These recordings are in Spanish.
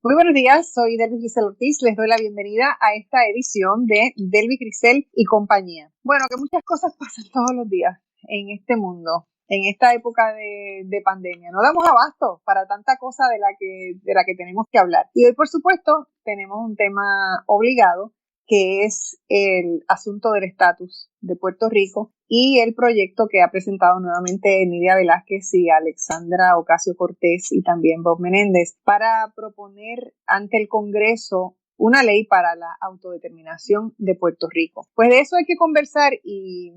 Muy buenos días, soy Delvis Grisel Ortiz, les doy la bienvenida a esta edición de Delvis Grisel y compañía. Bueno, que muchas cosas pasan todos los días en este mundo, en esta época de pandemia. No damos abasto para tanta cosa de la que tenemos que hablar. Y hoy, por supuesto, tenemos un tema obligado, que es el asunto del estatus de Puerto Rico y el proyecto que ha presentado nuevamente Nidia Velázquez y Alexandra Ocasio-Cortez y también Bob Menéndez para proponer ante el Congreso una ley para la autodeterminación de Puerto Rico. Pues de eso hay que conversar y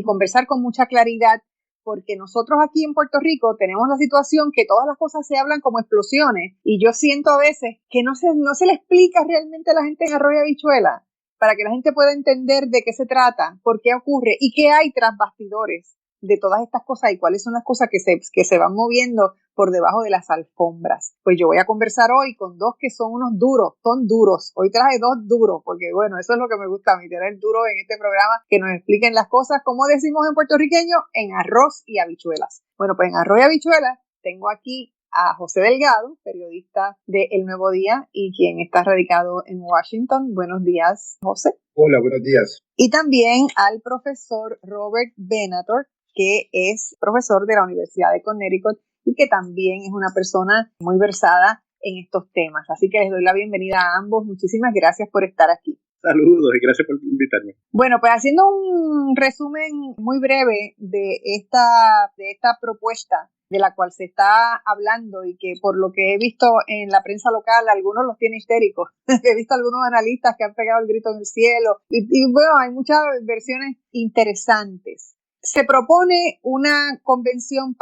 conversar con mucha claridad, porque nosotros aquí en Puerto Rico tenemos la situación que todas las cosas se hablan como explosiones y yo siento a veces que no se le explica realmente a la gente en arroz y habichuela para que la gente pueda entender de qué se trata, por qué ocurre y qué hay tras bastidores de todas estas cosas y cuáles son las cosas que se van moviendo por debajo de las alfombras. Pues yo voy a conversar hoy con dos que son unos duros, son duros. Hoy traje dos duros, porque bueno, eso es lo que me gusta a mí, tener duros en este programa, que nos expliquen las cosas, como decimos en puertorriqueño, en arroz y habichuelas. Bueno, pues en arroz y habichuelas tengo aquí a José Delgado, periodista de El Nuevo Día y quien está radicado en Washington. Buenos días, José. Hola, buenos días. Y también al profesor Robert Benator, que es profesor de la Universidad de Connecticut y que también es una persona muy versada en estos temas. Así que les doy la bienvenida a ambos. Muchísimas gracias por estar aquí. Saludos y gracias por invitarme. Bueno, pues haciendo un resumen muy breve de esta propuesta de la cual se está hablando y que por lo que he visto en la prensa local, algunos los tiene histéricos. He visto algunos analistas que han pegado el grito en el cielo y bueno, hay muchas versiones interesantes. Se propone una convención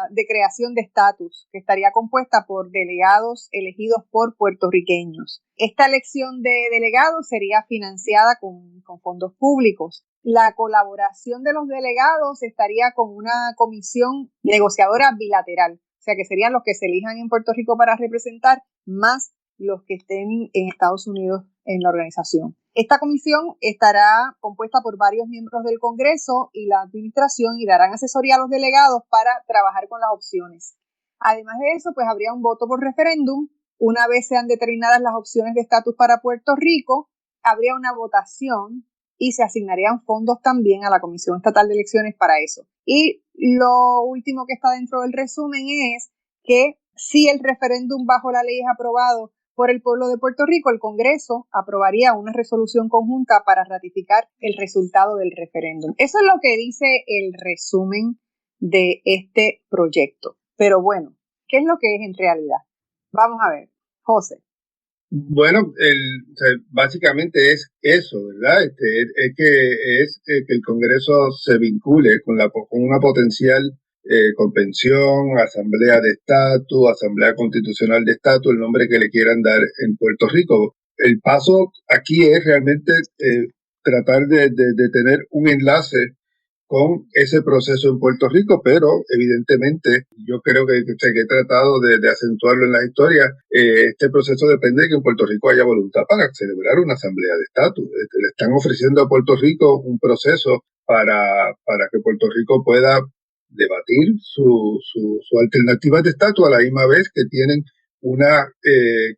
de creación de estatus que estaría compuesta por delegados elegidos por puertorriqueños. Esta elección de delegados sería financiada con fondos públicos. La colaboración de los delegados estaría con una comisión negociadora bilateral, o sea que serían los que se elijan en Puerto Rico para representar, más los que estén en Estados Unidos en la organización. Esta comisión estará compuesta por varios miembros del Congreso y la administración y darán asesoría a los delegados para trabajar con las opciones. Además de eso, pues habría un voto por referéndum. Una vez sean determinadas las opciones de estatus para Puerto Rico, habría una votación y se asignarían fondos también a la Comisión Estatal de Elecciones para eso. Y lo último que está dentro del resumen es que si el referéndum bajo la ley es aprobado por el pueblo de Puerto Rico, el Congreso aprobaría una resolución conjunta para ratificar el resultado del referéndum. Eso es lo que dice el resumen de este proyecto. Pero bueno, ¿qué es lo que es en realidad? Vamos a ver, José. Bueno, básicamente es eso, ¿verdad? Es que el Congreso se vincule con una potencial convención, asamblea de estatus, asamblea constitucional de estatus, el nombre que le quieran dar en Puerto Rico. El paso aquí es realmente tratar de tener un enlace con ese proceso en Puerto Rico, pero evidentemente yo creo que he tratado de acentuarlo en la historia. Este proceso depende de que en Puerto Rico haya voluntad para celebrar una asamblea de estatus. Le están ofreciendo a Puerto Rico un proceso para que Puerto Rico pueda debatir su alternativa de estatus a la misma vez que tienen una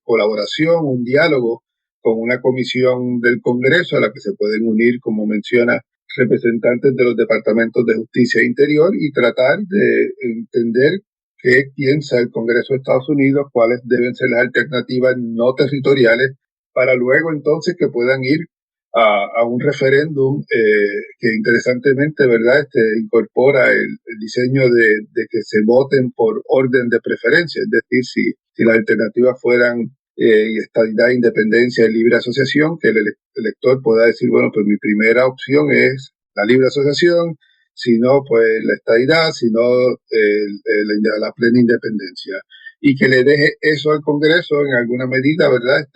colaboración, un diálogo con una comisión del Congreso a la que se pueden unir, como menciona, representantes de los departamentos de justicia e interior y tratar de entender qué piensa el Congreso de Estados Unidos, cuáles deben ser las alternativas no territoriales, para luego entonces que puedan ir a un referéndum que interesantemente, ¿verdad?, incorpora el diseño de que se voten por orden de preferencia, es decir, si las alternativas fueran y estadidad, independencia y libre asociación, que el elector pueda decir, bueno, pues mi primera opción es la libre asociación, si no, pues la estadidad, si no, la plena independencia. Y que le deje eso al Congreso en alguna medida, ¿verdad?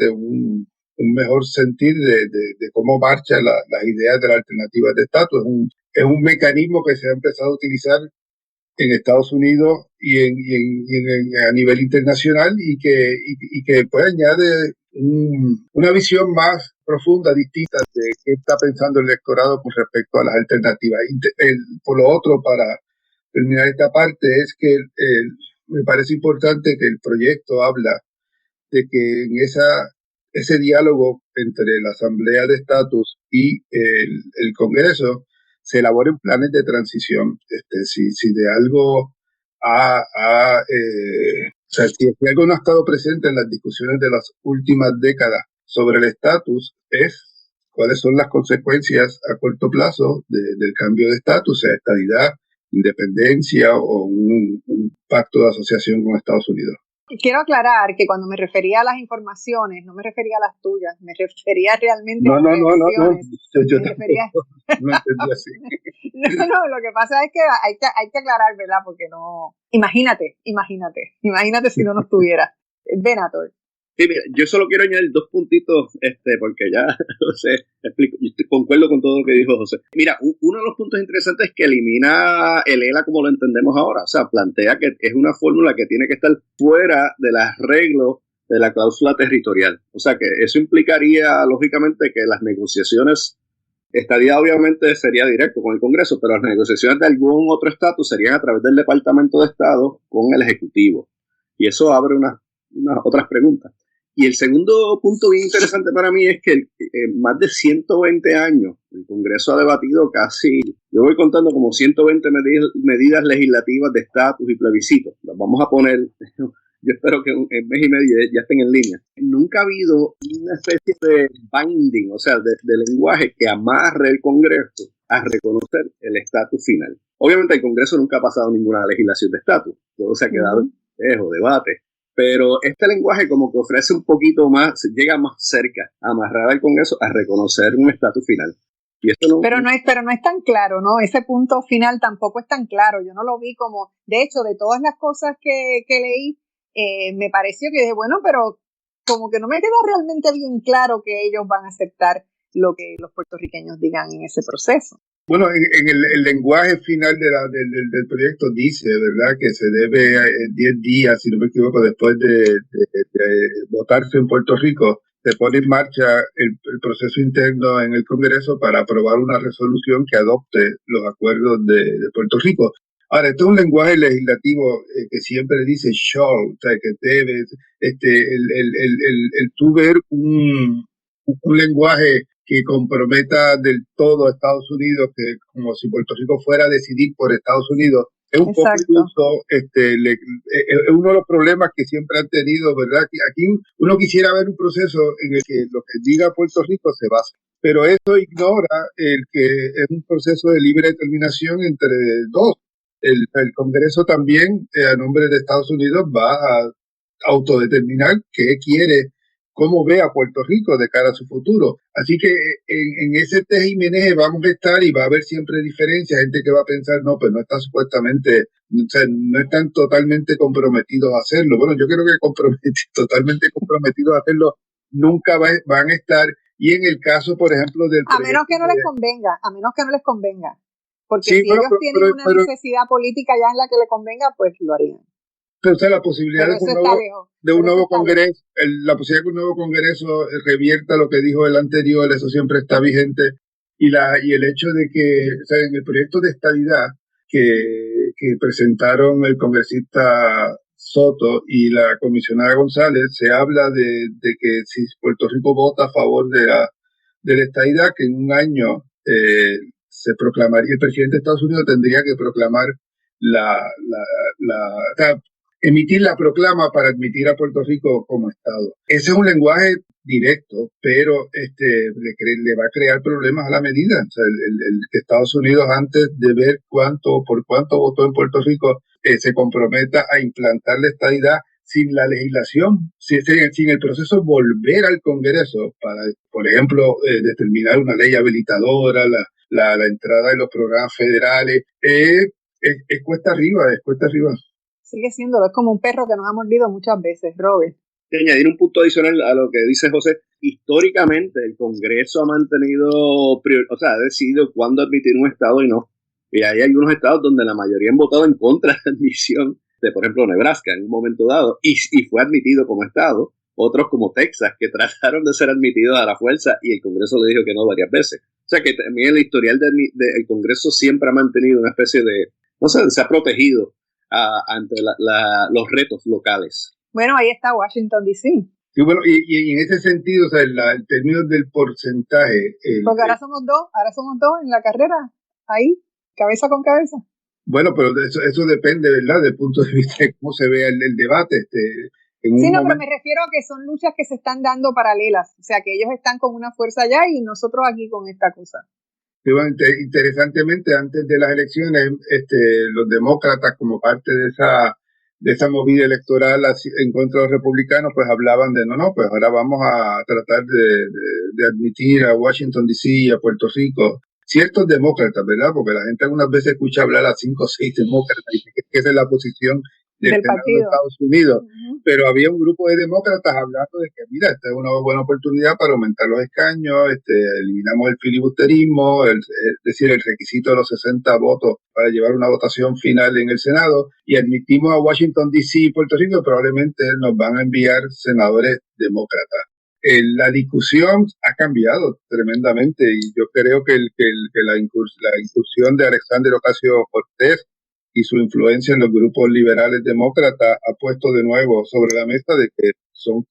Un mejor sentir de cómo marchan las ideas de las alternativas de estatus. Es un mecanismo que se ha empezado a utilizar en Estados Unidos a nivel internacional y que pues añade una visión más profunda, distinta de qué está pensando el electorado con respecto a las alternativas. Por lo otro, para terminar esta parte, es que me parece importante que el proyecto habla de que en ese diálogo entre la Asamblea de Estatus y el Congreso se elaboren planes de transición. Si de algo o sea, si algo no ha estado presente en las discusiones de las últimas décadas sobre el estatus, es cuáles son las consecuencias a corto plazo del cambio de estatus, sea estadidad, independencia o un pacto de asociación con Estados Unidos. Quiero aclarar que cuando me refería a las informaciones, no me refería a las tuyas, me refería realmente a las elecciones. Yo no entendí así. No, lo que pasa es que hay que aclarar, ¿verdad? Porque no... Imagínate si no nos tuviera. Venator. Sí, mira, yo solo quiero añadir 2 puntitos, porque ya, José, explico, yo concuerdo con todo lo que dijo José. Mira, uno de los puntos interesantes es que elimina el ELA como lo entendemos ahora, o sea, plantea que es una fórmula que tiene que estar fuera del arreglo de la cláusula territorial. O sea, que eso implicaría, lógicamente, que las negociaciones, estadía obviamente sería directo con el Congreso, pero las negociaciones de algún otro estatus serían a través del Departamento de Estado con el Ejecutivo. Y eso abre unas otras preguntas. Y el segundo punto bien interesante para mí es que más de 120 años el Congreso ha debatido casi, yo voy contando como 120 medidas legislativas de estatus y plebiscito. Las vamos a poner, yo espero que en mes y medio ya estén en línea. Nunca ha habido una especie de binding, o sea, de lenguaje que amarre el Congreso a reconocer el estatus final. Obviamente el Congreso nunca ha pasado ninguna legislación de estatus, todo se ha quedado en debate. Pero este lenguaje como que ofrece un poquito más, llega más cerca a amarrar al Congreso a reconocer un estatus final. Y esto no, pero no es tan claro, ¿no? Ese punto final tampoco es tan claro. Yo no lo vi como, de hecho, de todas las cosas que leí, me pareció que dije, bueno, pero como que no me queda realmente bien claro que ellos van a aceptar lo que los puertorriqueños digan en ese proceso. Bueno, en el lenguaje final del proyecto dice, ¿verdad?, que se debe 10 días, si no me equivoco, después de votarse en Puerto Rico, se pone en marcha el proceso interno en el Congreso para aprobar una resolución que adopte los acuerdos de Puerto Rico. Ahora, esto es un lenguaje legislativo que siempre dice shall, o sea, que debe, el tú ver un lenguaje que comprometa del todo a Estados Unidos, que como si Puerto Rico fuera a decidir por Estados Unidos, es un poco iluso, es uno de los problemas que siempre han tenido, ¿verdad? Aquí uno quisiera ver un proceso en el que lo que diga Puerto Rico se basa, pero eso ignora el que es un proceso de libre determinación entre dos. El Congreso también, a nombre de Estados Unidos, va a autodeterminar qué quiere, cómo ve a Puerto Rico de cara a su futuro. Así que en ese teje y meneje vamos a estar y va a haber siempre diferencias, gente que va a pensar, no, pues no están supuestamente, o sea, no están totalmente comprometidos a hacerlo. Bueno, yo creo que totalmente comprometidos a hacerlo nunca van a estar. Y en el caso, por ejemplo, del a menos que no les convenga. Porque sí, si ellos tienen una necesidad política ya en la que le convenga, pues lo harían. Pero, o sea, la posibilidad de un nuevo Congreso, la posibilidad de que un nuevo Congreso revierta lo que dijo el anterior, eso siempre está vigente. Y el hecho de que, o sea, en el proyecto de estadidad que presentaron el congresista Soto y la comisionada González, se habla de que si Puerto Rico vota a favor de la estadidad, que en un año se proclamaría, el presidente de Estados Unidos tendría que proclamar emitir la proclama para admitir a Puerto Rico como Estado. Ese es un lenguaje directo, pero le va a crear problemas a la medida. O sea, el que Estados Unidos, antes de ver por cuánto votó en Puerto Rico, se comprometa a implantar la estadidad sin la legislación, sin el proceso volver al Congreso para, por ejemplo, determinar una ley habilitadora, la entrada de los programas federales, es cuesta arriba. Sigue siéndolo, es como un perro que nos ha mordido muchas veces, Robert. De añadir un punto adicional a lo que dice José, históricamente el Congreso ha mantenido, ha decidido cuándo admitir un estado y no. Y hay algunos estados donde la mayoría han votado en contra de la admisión de, por ejemplo, Nebraska en un momento dado y fue admitido como estado. Otros como Texas, que trataron de ser admitidos a la fuerza y el Congreso le dijo que no varias veces. O sea que también el historial del Congreso siempre ha mantenido una especie de, se ha protegido ante los retos locales. Bueno, ahí está Washington, D.C. Sí, bueno, y en ese sentido, o sea, el término del porcentaje. Porque ahora somos dos en la carrera, ahí, cabeza con cabeza. Bueno, pero eso depende, ¿verdad? Del punto de vista de cómo se vea el debate. Sí, no, pero me refiero a que son luchas que se están dando paralelas, o sea, que ellos están con una fuerza allá y nosotros aquí con esta cosa. Interesantemente, antes de las elecciones, los demócratas, como parte de esa movida electoral en contra de los republicanos, pues hablaban de no, pues ahora vamos a tratar de admitir a Washington D.C. y a Puerto Rico. Ciertos demócratas, ¿verdad? Porque la gente algunas veces escucha hablar a 5 o 6 demócratas y dice que esa es la posición del Senado de Estados Unidos. Uh-huh. Pero había un grupo de demócratas hablando de que, mira, esta es una buena oportunidad para aumentar los escaños, eliminamos el filibusterismo, es decir, el requisito de los 60 votos para llevar una votación final en el Senado, y admitimos a Washington D.C. y Puerto Rico, probablemente nos van a enviar senadores demócratas. La discusión ha cambiado tremendamente y yo creo que la incursión de Alexandria Ocasio-Cortez y su influencia en los grupos liberales demócratas ha puesto de nuevo sobre la mesa de que son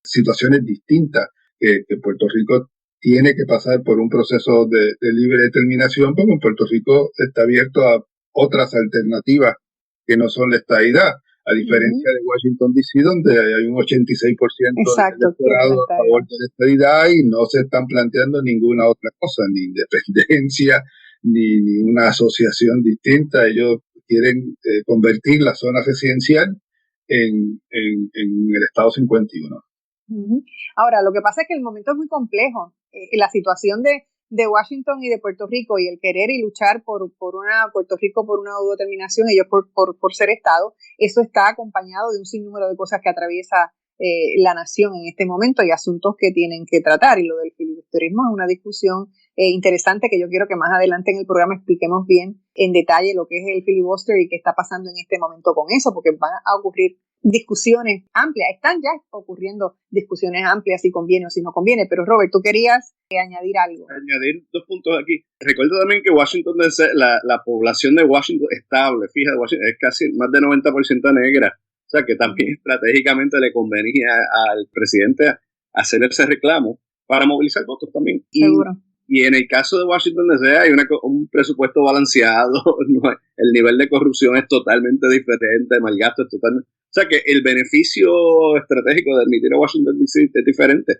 situaciones distintas, que Puerto Rico tiene que pasar por un proceso de libre determinación, porque en Puerto Rico está abierto a otras alternativas que no son la estadidad, a diferencia de Washington D.C., donde hay un 86% del electorado a favor de la estadidad y no se están planteando ninguna otra cosa, ni independencia, ni una asociación distinta. Ellos quieren convertir la zona residencial en el Estado 51. Uh-huh. Ahora, lo que pasa es que el momento es muy complejo. La situación de Washington y de Puerto Rico y el querer y luchar por Puerto Rico por una autodeterminación, ellos por ser Estado, eso está acompañado de un sinnúmero de cosas que atraviesa la nación en este momento y asuntos que tienen que tratar. Y lo del filibusterismo es una discusión interesante que yo quiero que más adelante en el programa expliquemos bien en detalle lo que es el filibuster y qué está pasando en este momento con eso, porque van a ocurrir discusiones amplias, están ya ocurriendo discusiones amplias si conviene o si no conviene, pero Robert, tú querías añadir algo. Añadir 2 puntos aquí. Recuerdo también que Washington, la población de Washington estable, fíjate, Washington es casi más de 90% negra, o sea que también estratégicamente le convenía al presidente hacer ese reclamo para movilizar votos también. Seguro. Y en el caso de Washington D.C. hay un presupuesto balanceado, el nivel de corrupción es totalmente diferente, el malgasto es totalmente... O sea que el beneficio estratégico de admitir a Washington D.C. es diferente.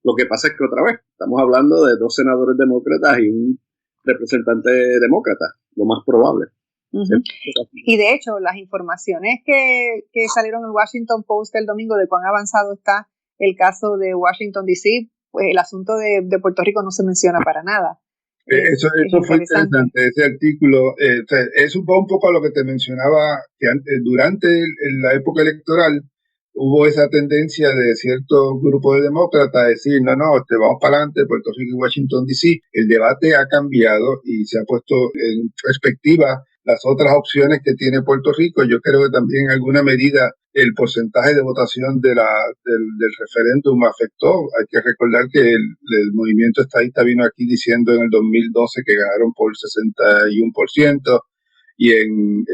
Lo que pasa es que otra vez estamos hablando de 2 senadores demócratas y un representante demócrata, lo más probable. Uh-huh. Y de hecho, las informaciones que salieron en el Washington Post el domingo de cuán avanzado está el caso de Washington D.C., pues el asunto de Puerto Rico no se menciona para nada. Eso fue interesante, ese artículo. Es un poco a lo que te mencionaba, que durante la época electoral hubo esa tendencia de cierto grupo de demócratas a decir, no, vamos para adelante, Puerto Rico y Washington D.C. El debate ha cambiado y se ha puesto en perspectiva las otras opciones que tiene Puerto Rico. Yo creo que también en alguna medida el porcentaje de votación del referéndum afectó. Hay que recordar que el movimiento estadista vino aquí diciendo en el 2012 que ganaron por 61% y en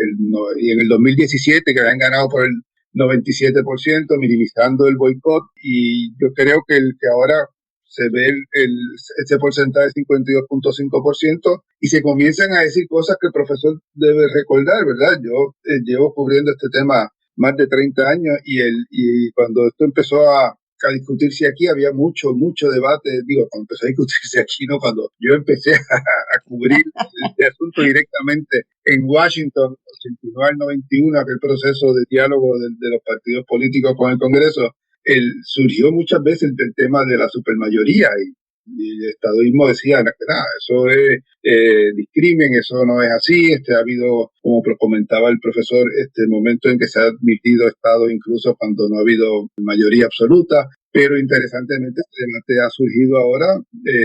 el 2017 que habían ganado por el 97%, minimizando el boicot, y yo creo que ahora se ve ese porcentaje de 52.5% y se comienzan a decir cosas que el profesor debe recordar, ¿verdad? Yo llevo cubriendo este tema más de 30 años y cuando esto empezó a discutirse aquí había mucho debate, cuando empezó a discutirse aquí, no, cuando yo empecé a cubrir este asunto directamente en Washington, 89 al 91, aquel proceso de diálogo de los partidos políticos con el Congreso, surgió muchas veces el tema de la supermayoría y el estadoísmo decía que eso es discrimen, eso no es así. Ha habido, como comentaba el profesor, momento en que se ha admitido estado incluso cuando no ha habido mayoría absoluta, pero interesantemente este debate ha surgido ahora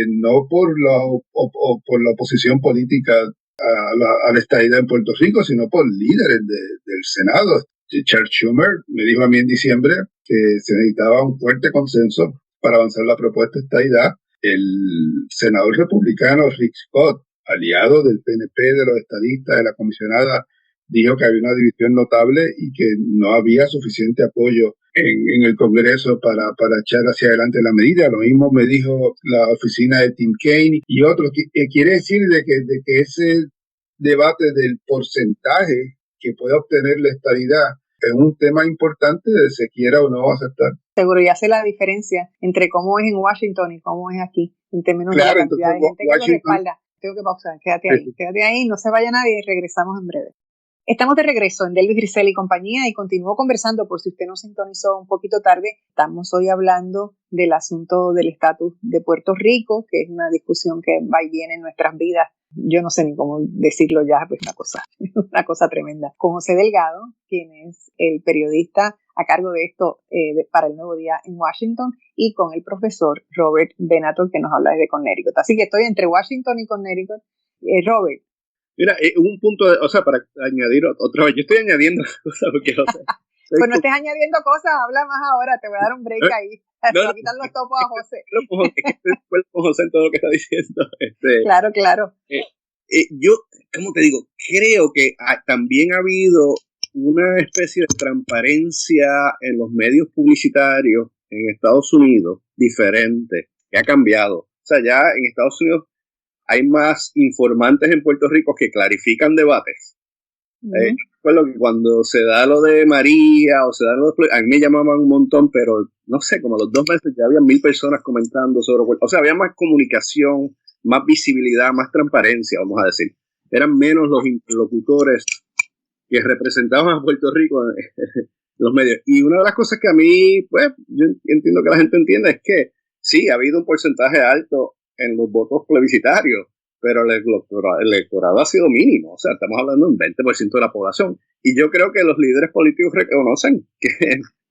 no por la oposición política a la estadidad en Puerto Rico, sino por líderes del Senado. Chuck Schumer me dijo a mí en diciembre que se necesitaba un fuerte consenso para avanzar la propuesta de estadidad. El senador republicano Rick Scott, aliado del PNP, de los estadistas, de la comisionada, dijo que había una división notable y que no había suficiente apoyo en el Congreso para echar hacia adelante la medida. Lo mismo me dijo la oficina de Tim Kaine y otros. Quiere decir de que ese debate del porcentaje que puede obtener la estadidad es un tema importante de se quiera o no aceptar. Seguro, y hace la diferencia entre cómo es en Washington y cómo es aquí, en términos de la cantidad de gente que lo respalda. Tengo que pausar, quédate ahí, no se vaya nadie, regresamos en breve. Estamos de regreso en Delvis Grisel y compañía y continúo conversando, por si usted nos sintonizó un poquito tarde. Estamos hoy hablando del asunto del estatus de Puerto Rico, que es una discusión que va y viene en nuestras vidas. Yo no sé ni cómo decirlo ya, pues una cosa tremenda. Con José Delgado, quien es el periodista a cargo de esto para El Nuevo Día en Washington, y con el profesor Robert Benator, que nos habla desde Connecticut. Así que estoy entre Washington y Connecticut. Robert. Mira, un punto, para añadir otra vez, yo estoy añadiendo cosas porque no sé. Pues no estés añadiendo cosas, habla más ahora, te voy a dar un break ahí. Te voy a quitar los topos a José. Estoy con José en todo lo que está diciendo. Claro. Yo, ¿cómo te digo? Creo que también ha habido una especie de transparencia en los medios publicitarios en Estados Unidos diferente, que ha cambiado. O sea, ya en Estados Unidos hay más informantes en Puerto Rico que clarifican debates. Recuerdo que cuando se da lo de María o se da lo de... A mí me llamaban un montón, pero no sé, como a los 2 meses ya había 1,000 personas comentando sobre... O sea, había más comunicación, más visibilidad, más transparencia, vamos a decir. Eran menos los interlocutores que representaban a Puerto Rico en los medios. Y una de las cosas que a mí, pues, yo entiendo que la gente entienda es que sí, ha habido un porcentaje alto en los votos plebiscitarios, pero el electorado ha sido mínimo. O sea, estamos hablando de un 20% de la población. Y yo creo que los líderes políticos reconocen que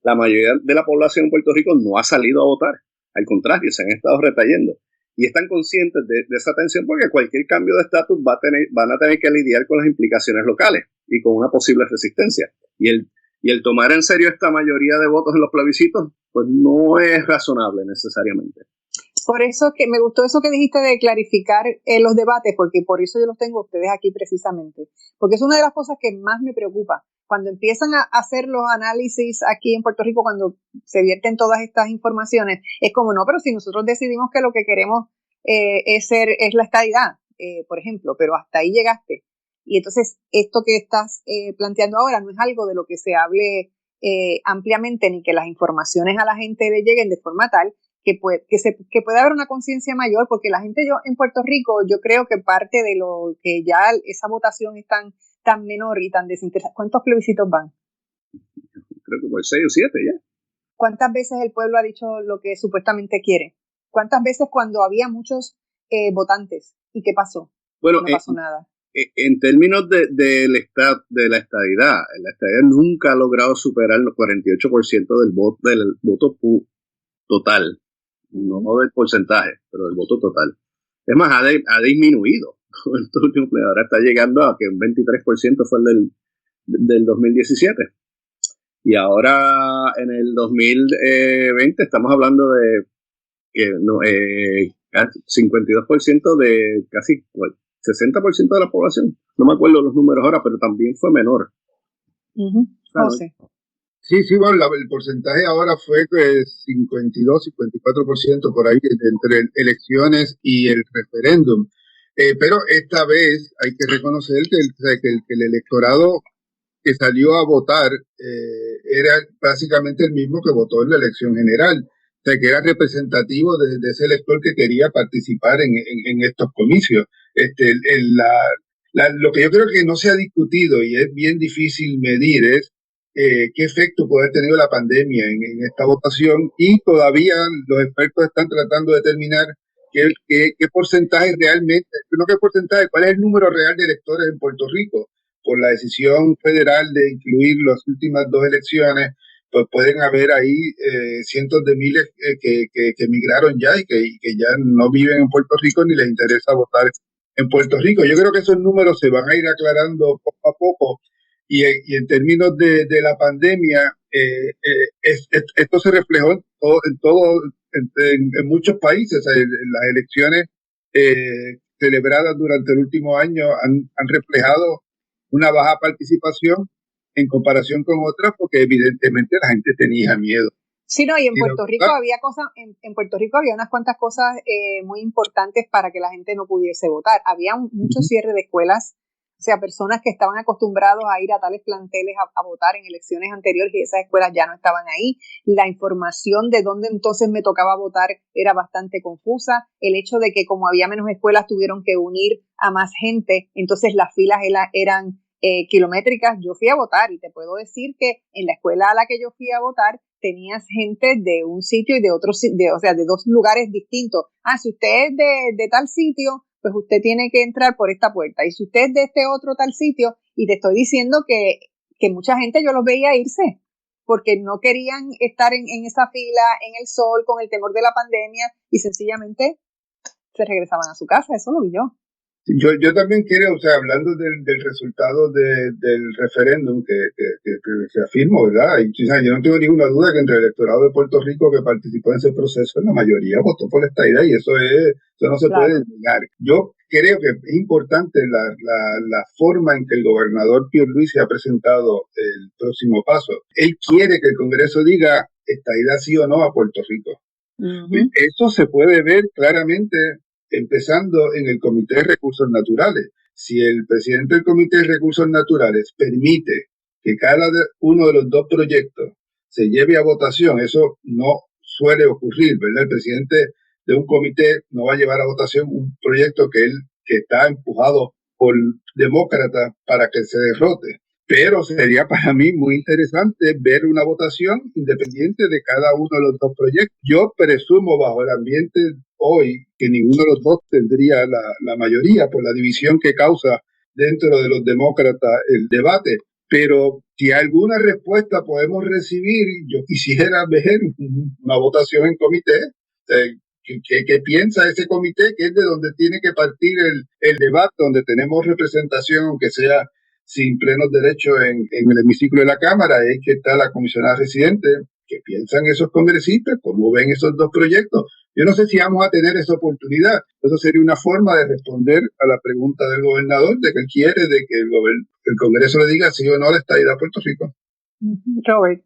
la mayoría de la población en Puerto Rico no ha salido a votar. Al contrario, se han estado retayendo. Y están conscientes de esa tensión porque cualquier cambio de estatus van a tener que lidiar con las implicaciones locales y con una posible resistencia. Y el tomar en serio esta mayoría de votos en los plebiscitos, pues no es razonable necesariamente. Por eso que me gustó eso que dijiste de clarificar los debates, porque por eso yo los tengo a ustedes aquí precisamente. Porque es una de las cosas que más me preocupa. Cuando empiezan a hacer los análisis aquí en Puerto Rico, cuando se vierten todas estas informaciones, es como, no, pero si nosotros decidimos que lo que queremos es la estadidad, por ejemplo, pero hasta ahí llegaste. Y entonces esto que estás planteando ahora no es algo de lo que se hable ampliamente, ni que las informaciones a la gente le lleguen de forma tal que pueda haber una conciencia mayor, porque la gente en Puerto Rico, yo creo que parte de lo que ya esa votación es tan menor y tan desinteresada. ¿Cuántos plebiscitos van? Creo que por 6 o 7 ya. ¿Cuántas veces el pueblo ha dicho lo que supuestamente quiere? ¿Cuántas veces cuando había muchos votantes? ¿Y qué pasó? Bueno, no pasó nada. En términos de la estadidad, la estadidad nunca ha logrado superar el 48% del voto total. No del porcentaje, pero del voto total. Es más, ha disminuido. Ahora está llegando a que un 23% fue el del 2017. Y ahora en el 2020 estamos hablando de que 52% de casi 60% de la población. No me acuerdo los números ahora, pero también fue menor. José. Sí, bueno, el porcentaje ahora fue 52-54% por ahí entre elecciones y el referéndum. Pero esta vez hay que reconocer que el electorado que salió a votar era básicamente el mismo que votó en la elección general. O sea, que era representativo de ese elector que quería participar en estos comicios. Lo que yo creo que no se ha discutido y es bien difícil medir es qué efecto puede haber tenido la pandemia en esta votación, y todavía los expertos están tratando de determinar qué porcentaje realmente, no qué porcentaje, cuál es el número real de electores en Puerto Rico. Por la decisión federal de incluir las últimas 2 elecciones, pues pueden haber ahí cientos de miles que emigraron ya y que ya no viven en Puerto Rico ni les interesa votar en Puerto Rico. Yo creo que esos números se van a ir aclarando poco a poco. Y en términos de la pandemia, esto se reflejó en muchos países. Las elecciones celebradas durante el último año han reflejado una baja participación en comparación con otras, porque evidentemente la gente tenía miedo. Sí, no, y en Puerto Rico había cosas, en Puerto Rico había unas cuantas cosas muy importantes para que la gente no pudiese votar. Había mucho cierre de escuelas, o sea, personas que estaban acostumbrados a ir a tales planteles a votar en elecciones anteriores y esas escuelas ya no estaban ahí. La información de dónde entonces me tocaba votar era bastante confusa. El hecho de que como había menos escuelas tuvieron que unir a más gente, entonces las filas eran kilométricas. Yo fui a votar y te puedo decir que en la escuela a la que yo fui a votar tenías gente de un sitio y de otro, o sea, de dos lugares distintos. Si usted es de tal sitio, pues usted tiene que entrar por esta puerta. Y si usted es de este otro tal sitio, y te estoy diciendo que mucha gente yo los veía irse, porque no querían estar en esa fila, en el sol, con el temor de la pandemia, y sencillamente se regresaban a su casa. Eso lo vi yo. Yo también quiero, o sea, hablando del resultado del referéndum que afirmo, ¿verdad? Y, o sea, yo no tengo ninguna duda que entre el electorado de Puerto Rico que participó en ese proceso, la mayoría votó por la estadidad y eso no se puede negar. Yo creo que es importante la forma en que el gobernador Pierluisi ha presentado el próximo paso. Él quiere que el Congreso diga estadidad sí o no a Puerto Rico. Uh-huh. Eso se puede ver claramente empezando en el Comité de Recursos Naturales. Si el presidente del Comité de Recursos Naturales permite que cada uno de los dos proyectos se lleve a votación, eso no suele ocurrir, ¿verdad? El presidente de un comité no va a llevar a votación un proyecto que está empujado por demócratas para que se derrote. Pero sería para mí muy interesante ver una votación independiente de cada uno de los dos proyectos. Yo presumo bajo el ambiente hoy que ninguno de los dos tendría la mayoría por la división que causa dentro de los demócratas el debate. Pero si alguna respuesta podemos recibir, yo quisiera ver una votación en comité. ¿Qué piensa ese comité? Que es de donde tiene que partir el debate, donde tenemos representación, aunque sea sin plenos derechos en el hemiciclo de la Cámara. Es que está la comisionada residente. ¿Qué piensan esos congresistas? ¿Cómo ven esos dos proyectos? Yo no sé si vamos a tener esa oportunidad. Eso sería una forma de responder a la pregunta del gobernador, de que él quiere de que el Congreso le diga sí o no a la estadidad a Puerto Rico. Robert,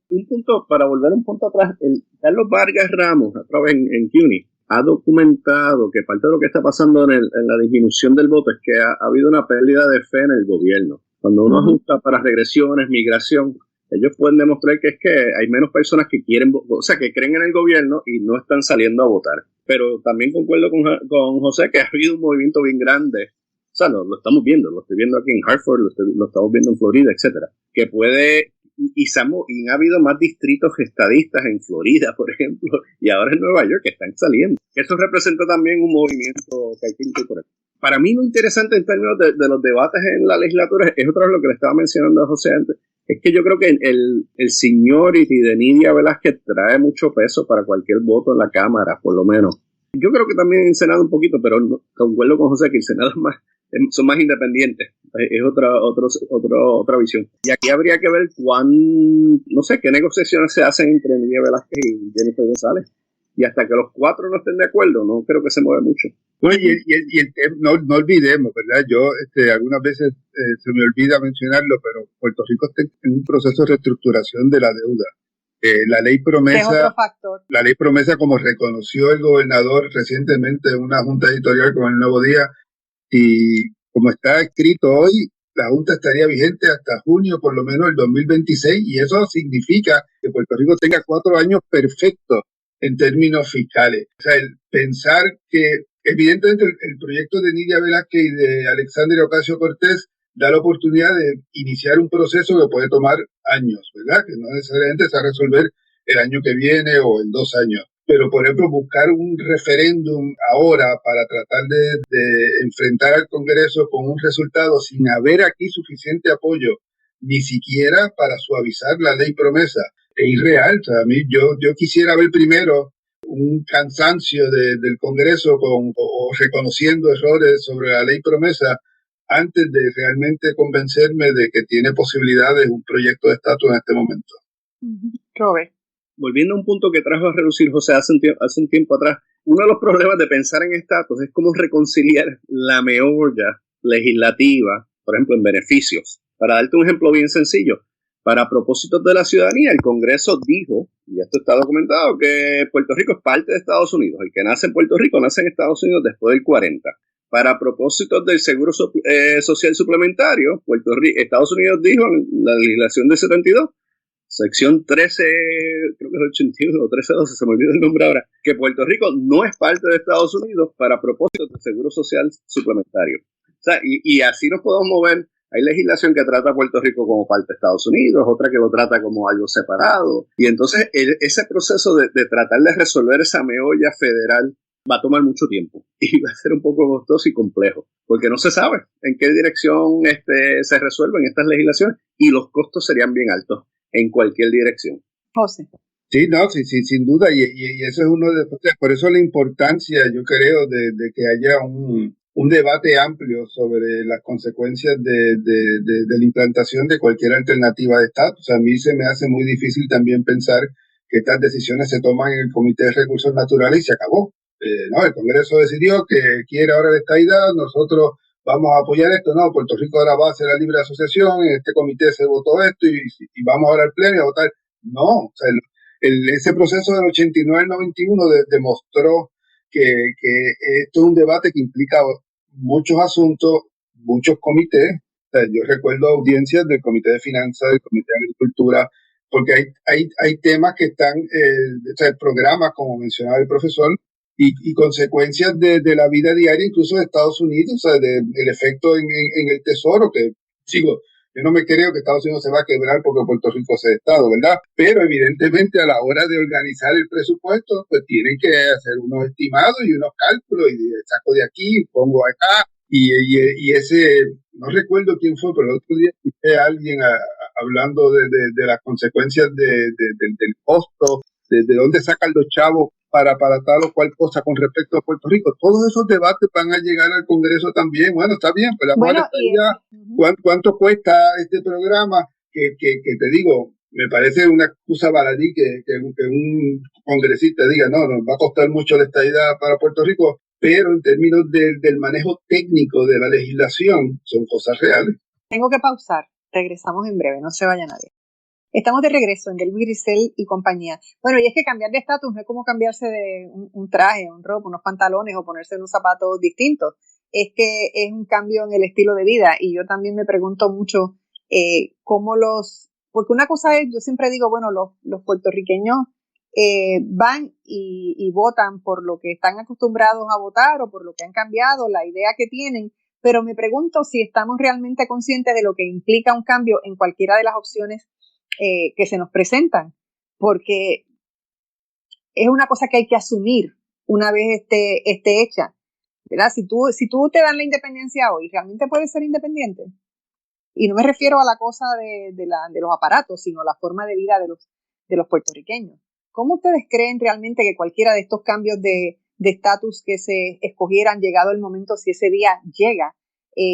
para volver un punto atrás, Carlos Vargas Ramos, otra vez en CUNY, ha documentado que parte de lo que está pasando en la disminución del voto es que ha habido una pérdida de fe en el gobierno. Cuando uno ajusta para regresiones, migración, ellos pueden demostrar que es que hay menos personas que quieren, o sea, que creen en el gobierno y no están saliendo a votar. Pero también concuerdo con José que ha habido un movimiento bien grande. O sea, lo estamos viendo, lo estoy viendo aquí en Hartford, lo estamos viendo en Florida, etcétera. Que puede, y ha habido más distritos estadistas en Florida, por ejemplo, y ahora en Nueva York que están saliendo. Eso representa también un movimiento que hay que incorporar. Para mí lo interesante en términos de los debates en la legislatura es otra vez lo que le estaba mencionando a José antes. Es que yo creo que el seniority de Nidia Velázquez trae mucho peso para cualquier voto en la Cámara, por lo menos. Yo creo que también en el Senado un poquito, pero no, concuerdo con José que el Senado son más independientes. Es otra visión. Y aquí habría que ver no sé, qué negociaciones se hacen entre Nidia Velázquez y Jennifer González. Y hasta que los cuatro no estén de acuerdo, no creo que se mueva mucho. Bueno, no olvidemos, ¿verdad? Yo algunas veces se me olvida mencionarlo, pero Puerto Rico está en un proceso de reestructuración de la deuda. La ley promesa, es otro factor. La ley promesa, como reconoció el gobernador recientemente en una junta editorial con El Nuevo Día, y como está escrito hoy, la junta estaría vigente hasta junio, por lo menos el 2026, y eso significa que Puerto Rico tenga 4 años perfectos en términos fiscales. O sea, el pensar que evidentemente el proyecto de Nidia Velázquez y de Alexandria Ocasio-Cortez da la oportunidad de iniciar un proceso que puede tomar años, ¿verdad? Que no necesariamente se va a resolver el año que viene o en 2 años. Pero, por ejemplo, buscar un referéndum ahora para tratar de enfrentar al Congreso con un resultado sin haber aquí suficiente apoyo, ni siquiera para suavizar la ley promesa, es irreal. O sea, a mí yo quisiera ver primero un cansancio del Congreso o reconociendo errores sobre la ley promesa antes de realmente convencerme de que tiene posibilidades un proyecto de estatus en este momento. Robert. Volviendo a un punto que trajo a relucir José hace un tiempo atrás, uno de los problemas de pensar en estatus es cómo reconciliar la meolla legislativa, por ejemplo, en beneficios. Para darte un ejemplo bien sencillo, Para propósitos de la ciudadanía, el Congreso dijo, y esto está documentado, que Puerto Rico es parte de Estados Unidos. El que nace en Puerto Rico nace en Estados Unidos después del 40. Para propósitos del seguro social suplementario, Estados Unidos dijo en la legislación del 72, sección 13, creo que es 81 o 1312, se me olvidó el nombre ahora, que Puerto Rico no es parte de Estados Unidos para propósitos del seguro social suplementario. O sea, y así nos podemos mover. Hay legislación que trata a Puerto Rico como parte de Estados Unidos, otra que lo trata como algo separado. Y entonces ese proceso de tratar de resolver esa meolla federal va a tomar mucho tiempo y va a ser un poco costoso y complejo, porque no se sabe en qué dirección se resuelven estas legislaciones y los costos serían bien altos en cualquier dirección. José. Sí, no, sí, sin duda, y eso es uno de, por eso la importancia, yo creo, de que haya un debate amplio sobre las consecuencias de la implantación de cualquier alternativa de estatus. A mí se me hace muy difícil también pensar que estas decisiones se toman en el Comité de Recursos Naturales y se acabó. No, el Congreso decidió que quiere ahora la estadidad, nosotros vamos a apoyar esto, no, Puerto Rico ahora va a hacer la libre asociación, en este comité se votó esto y vamos ahora al pleno a votar. No, o sea, ese proceso del 89 al 91 demostró que esto es un debate que implica muchos asuntos, muchos comités. O sea, yo recuerdo audiencias del Comité de Finanzas, del Comité de Agricultura, porque hay temas que están, o sea, programas, como mencionaba el profesor, y consecuencias de la vida diaria, incluso de Estados Unidos, o sea, del efecto en el tesoro, que sigo, yo no me creo que Estados Unidos se va a quebrar porque Puerto Rico sea Estado, ¿verdad? Pero evidentemente a la hora de organizar el presupuesto, pues tienen que hacer unos estimados y unos cálculos, y saco de aquí, pongo acá, y ese, no recuerdo quién fue, pero el otro día escuché a alguien hablando de las consecuencias del costo, de dónde sacan los chavos para tal o cual cosa con respecto a Puerto Rico. Todos esos debates van a llegar al Congreso también. Bueno, está bien, pues ¿cuánto cuesta este programa? Que te digo, me parece una excusa baladí que un congresista diga, no, nos va a costar mucho la estadidad para Puerto Rico, pero en términos del manejo técnico de la legislación, son cosas reales. Tengo que pausar. Regresamos en breve, no se vaya nadie. Estamos de regreso en Delvis Grisel y compañía. Bueno, y es que cambiar de estatus no es como cambiarse de un traje, un ropa, unos pantalones o ponerse unos zapatos distintos. Es que es un cambio en el estilo de vida. Y yo también me pregunto mucho porque una cosa es, yo siempre digo, bueno, los puertorriqueños van y votan por lo que están acostumbrados a votar o por lo que han cambiado, la idea que tienen. Pero me pregunto si estamos realmente conscientes de lo que implica un cambio en cualquiera de las opciones que se nos presentan, porque es una cosa que hay que asumir una vez esté hecha, ¿verdad? Si tú te dan la independencia hoy, ¿realmente puedes ser independiente? Y no me refiero a la cosa de los aparatos, sino a la forma de vida de los puertorriqueños. ¿Cómo ustedes creen realmente que cualquiera de estos cambios de estatus que se escogieran, llegado el momento, si ese día llega?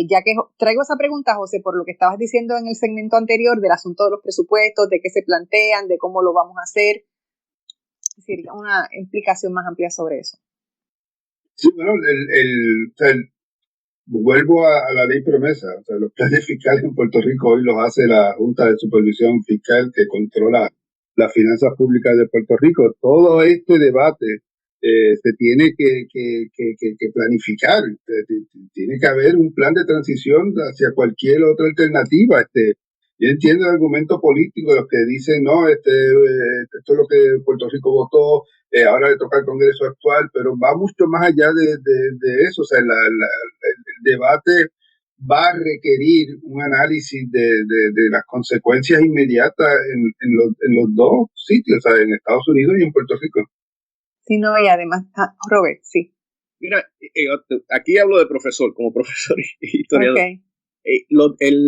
Ya que traigo esa pregunta, José, por lo que estabas diciendo en el segmento anterior del asunto de los presupuestos, de qué se plantean, de cómo lo vamos a hacer. Sería una implicación más amplia sobre eso. Sí, bueno, vuelvo a la ley promesa. O sea, los planes fiscales en Puerto Rico hoy los hace la Junta de Supervisión Fiscal que controla las finanzas públicas de Puerto Rico. Todo este debate se tiene que planificar, tiene que haber un plan de transición hacia cualquier otra alternativa. Yo entiendo el argumento político de los que dicen, no, esto es lo que Puerto Rico votó, ahora le toca al Congreso actual, pero va mucho más allá de eso. O sea, el debate va a requerir un análisis de las consecuencias inmediatas en los dos sitios, o sea, en Estados Unidos y en Puerto Rico. Sí, no, y además, Robert, sí. Mira, aquí hablo de profesor, como profesor historiador. Okay.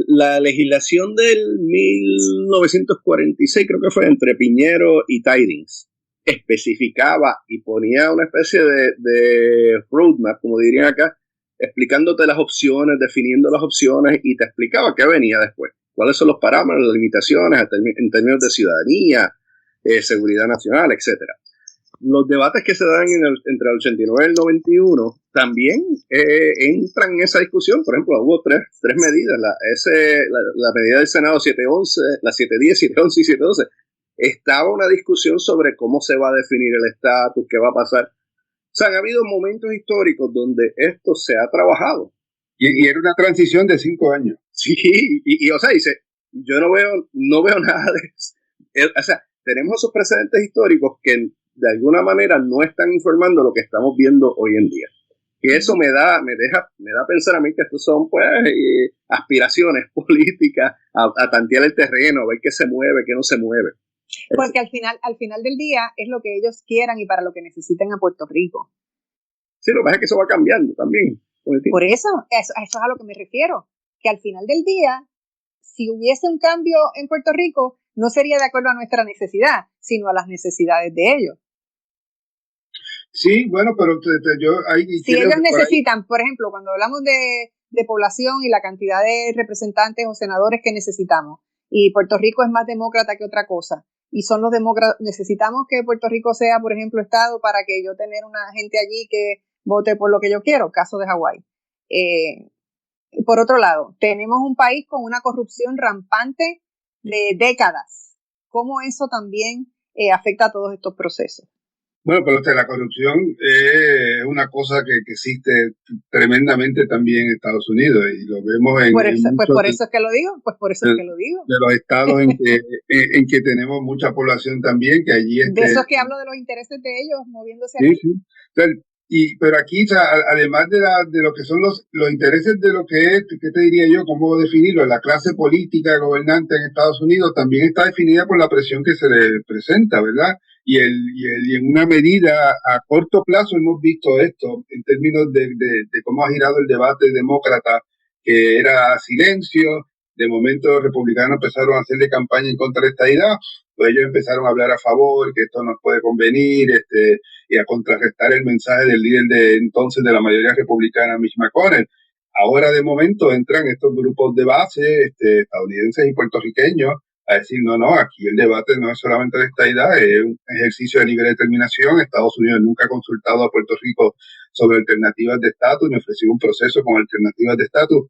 La legislación del 1946, creo que fue, entre Piñero y Tidings, especificaba y ponía una especie de roadmap, como dirían acá, explicándote las opciones, definiendo las opciones, y te explicaba qué venía después, cuáles son los parámetros, las limitaciones en términos de ciudadanía, seguridad nacional, etcétera. Los debates que se dan entre el 89 y el 91 también entran en esa discusión. Por ejemplo, hubo tres medidas. La medida del Senado 711, la 710, 711 y 712. Estaba una discusión sobre cómo se va a definir el estatus, qué va a pasar. O sea, han habido momentos históricos donde esto se ha trabajado. Y era una transición de 5 años. Sí, o sea, dice, yo no veo nada de eso. O sea, tenemos esos precedentes históricos que de alguna manera no están informando lo que estamos viendo hoy en día. Y eso me da a pensar a mí que estos son pues aspiraciones políticas a tantear el terreno, a ver qué se mueve, qué no se mueve. Porque al final del día es lo que ellos quieran y para lo que necesiten a Puerto Rico. Sí, lo que pasa es que eso va cambiando también. Por eso es a lo que me refiero, que al final del día, si hubiese un cambio en Puerto Rico, no sería de acuerdo a nuestra necesidad, sino a las necesidades de ellos. Sí, bueno, pero si ellos necesitan, por ejemplo, cuando hablamos de población y la cantidad de representantes o senadores que necesitamos, y Puerto Rico es más demócrata que otra cosa, y son los demócratas, necesitamos que Puerto Rico sea, por ejemplo, Estado para que yo tener una gente allí que vote por lo que yo quiero, caso de Hawái. Por otro lado, tenemos un país con una corrupción rampante de décadas. ¿Cómo eso también afecta a todos estos procesos? Bueno, pero la corrupción es una cosa que existe tremendamente también en Estados Unidos y lo vemos por eso es que lo digo. De los estados en que tenemos mucha población también, que allí de eso es que hablo de los intereses de ellos moviéndose aquí. Sí. Entonces, pero aquí, o sea, además de lo que son los intereses de lo que es, ¿qué te diría yo? ¿Cómo definirlo? La clase política gobernante en Estados Unidos también está definida por la presión que se le presenta, ¿verdad? Y en una medida a corto plazo hemos visto esto en términos de cómo ha girado el debate demócrata, que era silencio. De momento los republicanos empezaron a hacerle campaña en contra de esta idea, pues ellos empezaron a hablar a favor, que esto nos puede convenir, y a contrarrestar el mensaje del líder de entonces de la mayoría republicana, Mitch McConnell. Ahora de momento entran estos grupos de base estadounidenses y puertorriqueños a decir, no, aquí el debate no es solamente de esta idea, es un ejercicio de libre determinación. Estados Unidos nunca ha consultado a Puerto Rico sobre alternativas de estatus, ni ofrecido un proceso con alternativas de estatus.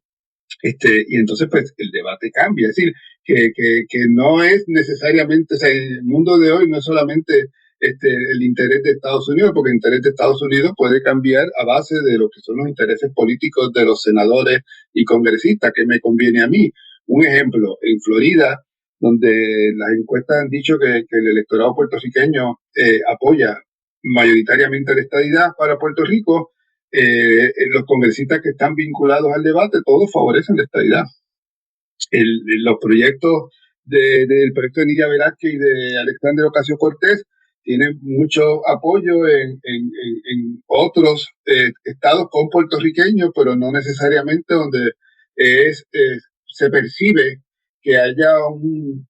Y entonces pues el debate cambia, es decir, que no es necesariamente, o sea, el mundo de hoy no es solamente el interés de Estados Unidos, porque el interés de Estados Unidos puede cambiar a base de lo que son los intereses políticos de los senadores y congresistas, que me conviene a mí. Un ejemplo, en Florida, donde las encuestas han dicho que el electorado puertorriqueño apoya mayoritariamente la estadidad para Puerto Rico, los congresistas que están vinculados al debate, todos favorecen la estadidad. Los proyectos del proyecto de Nidia Velázquez y de Alexandria Ocasio-Cortez tienen mucho apoyo en otros estados con puertorriqueños, pero no necesariamente donde se percibe que haya un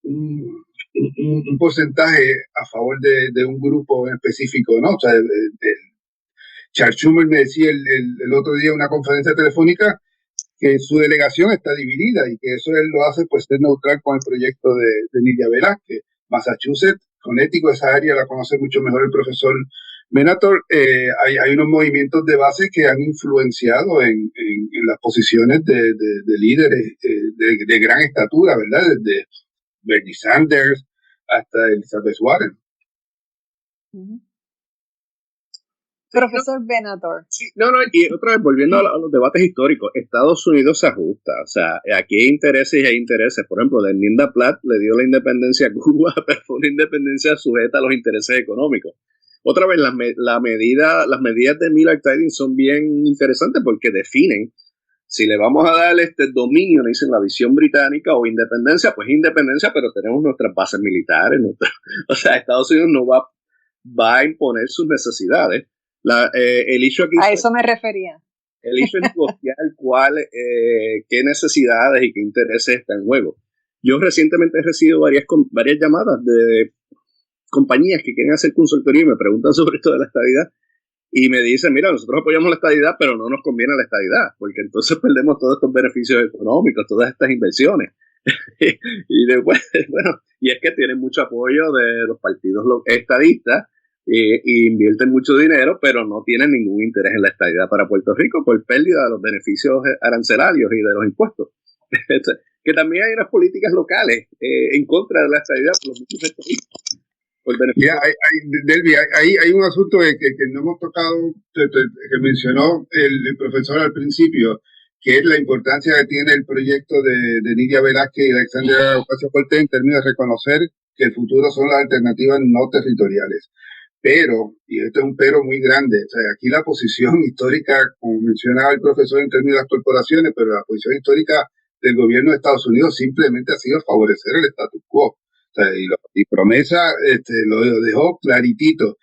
porcentaje a favor de un grupo específico, ¿no? O sea, Charles Schumer me decía el otro día en una conferencia telefónica que su delegación está dividida y que eso él lo hace pues ser neutral con el proyecto de Nidia Velázquez. Massachusetts, Connecticut, esa área la conoce mucho mejor el profesor Benator. Hay unos movimientos de base que han influenciado en las posiciones de líderes de gran estatura, ¿verdad? Desde Bernie Sanders hasta Elizabeth Warren. Uh-huh. Profesor Benator. Sí, y otra vez, volviendo a los debates históricos, Estados Unidos se ajusta, o sea, aquí hay intereses y hay intereses. Por ejemplo, Linda Platt le dio la independencia a Cuba, pero fue una independencia sujeta a los intereses económicos. Otra vez, las medidas de Millard Tydings son bien interesantes porque definen si le vamos a dar dominio, le dicen la visión británica o independencia, pues independencia, pero tenemos nuestras bases militares, o sea, Estados Unidos no va a imponer sus necesidades. El issue aquí a eso me refería. El issue es negociar qué necesidades y qué intereses están en juego. Yo recientemente he recibido varias llamadas de compañías que quieren hacer consultoría y me preguntan sobre esto de la estadidad y me dicen, mira, nosotros apoyamos la estadidad, pero no nos conviene la estadidad, porque entonces perdemos todos estos beneficios económicos, todas estas inversiones. Y después, bueno, y es que tienen mucho apoyo de los partidos estadistas, y invierten mucho dinero, pero no tienen ningún interés en la estadidad para Puerto Rico por pérdida de los beneficios arancelarios y de los impuestos. Que también hay unas políticas locales en contra de la estadidad por los mismos sectores. Mira, Delvi, hay un asunto que no hemos tocado, que mencionó el profesor al principio, que es la importancia que tiene el proyecto de Nidia Velázquez y Alexandria Ocasio-Cortez en términos de reconocer que el futuro son las alternativas no territoriales. Pero, y esto es un pero muy grande, o sea, aquí la posición histórica, como mencionaba el profesor en términos de las corporaciones, pero la posición histórica del gobierno de Estados Unidos simplemente ha sido favorecer el status quo. O sea, y Promesa lo dejó claritito.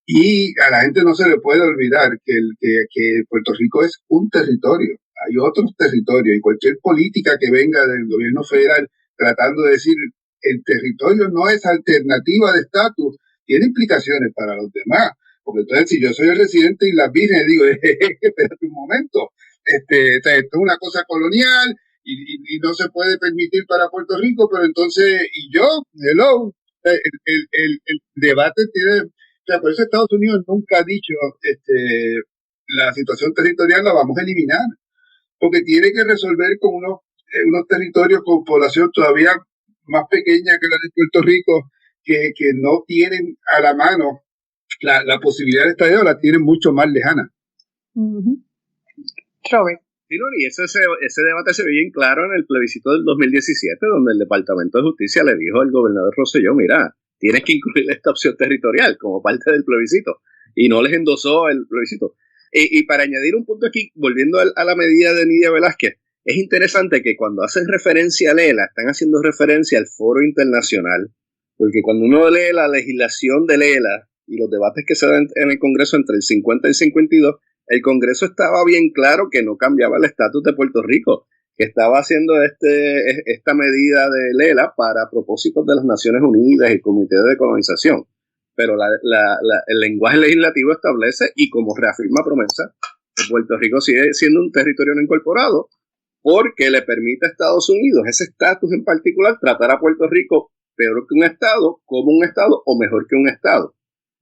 Y a la gente no se le puede olvidar que Puerto Rico es un territorio. Hay otros territorios y cualquier política que venga del gobierno federal tratando de decir el territorio no es alternativa de estatus, tiene implicaciones para los demás. Porque entonces si yo soy el residente y las vírgenes digo, espérate un momento, esto es una cosa colonial y no se puede permitir para Puerto Rico, pero entonces, el debate tiene, o sea, por eso Estados Unidos nunca ha dicho, la situación territorial la vamos a eliminar, porque tiene que resolver con unos territorios con población todavía más pequeña que la de Puerto Rico, que no tienen a la mano la posibilidad de estadía, la tienen mucho más lejana. Uh-huh. Robert. Y ese debate se ve bien claro en el plebiscito del 2017, donde el Departamento de Justicia le dijo al gobernador Rosselló, mira, tienes que incluir esta opción territorial como parte del plebiscito, y no les endosó el plebiscito. Y para añadir un punto aquí, volviendo a la medida de Nidia Velázquez, es interesante que cuando hacen referencia a Lela, están haciendo referencia al foro internacional, porque cuando uno lee la legislación de Lela y los debates que se dan en el Congreso entre el 50 y el 52, el Congreso estaba bien claro que no cambiaba el estatus de Puerto Rico, que estaba haciendo esta medida de Lela para propósitos de las Naciones Unidas y el Comité de Decolonización. Pero el lenguaje legislativo establece, y como reafirma Promesa, que Puerto Rico sigue siendo un territorio no incorporado porque le permite a Estados Unidos, ese estatus en particular, tratar a Puerto Rico peor que un Estado, como un Estado o mejor que un Estado.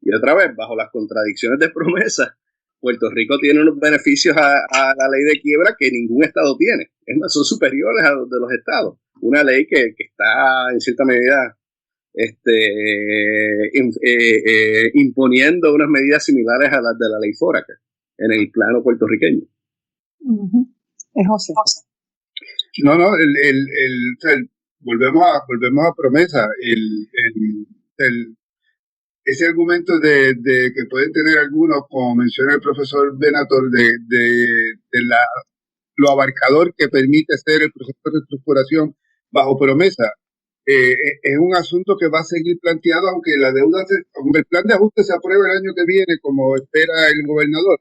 Y otra vez, bajo las contradicciones de Promesa, Puerto Rico tiene unos beneficios a la ley de quiebra que ningún Estado tiene. Es más, son superiores a los de los Estados. Una ley que está en cierta medida imponiendo unas medidas similares a las de la ley Foraker en el plano puertorriqueño. Uh-huh. Es José. No, volvemos a Promesa. Ese argumento de que pueden tener algunos, como menciona el profesor Benator, de lo abarcador que permite ser el proceso de reestructuración bajo Promesa, es un asunto que va a seguir planteado, aunque aunque el plan de ajuste se apruebe el año que viene, como espera el gobernador.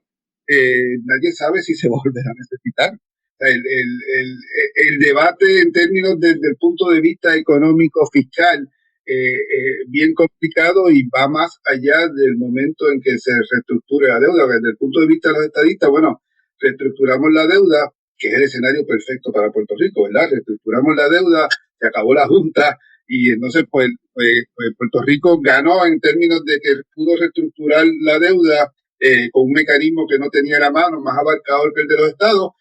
Nadie sabe si se va a volver a necesitar. El debate en términos desde el punto de vista económico, fiscal, bien complicado y va más allá del momento en que se reestructure la deuda. Desde el punto de vista de los estadistas, bueno, reestructuramos la deuda, que es el escenario perfecto para Puerto Rico, ¿verdad? Reestructuramos la deuda, se acabó la Junta y entonces pues Puerto Rico ganó en términos de que pudo reestructurar la deuda con un mecanismo que no tenía la mano, más abarcador que el de los estados,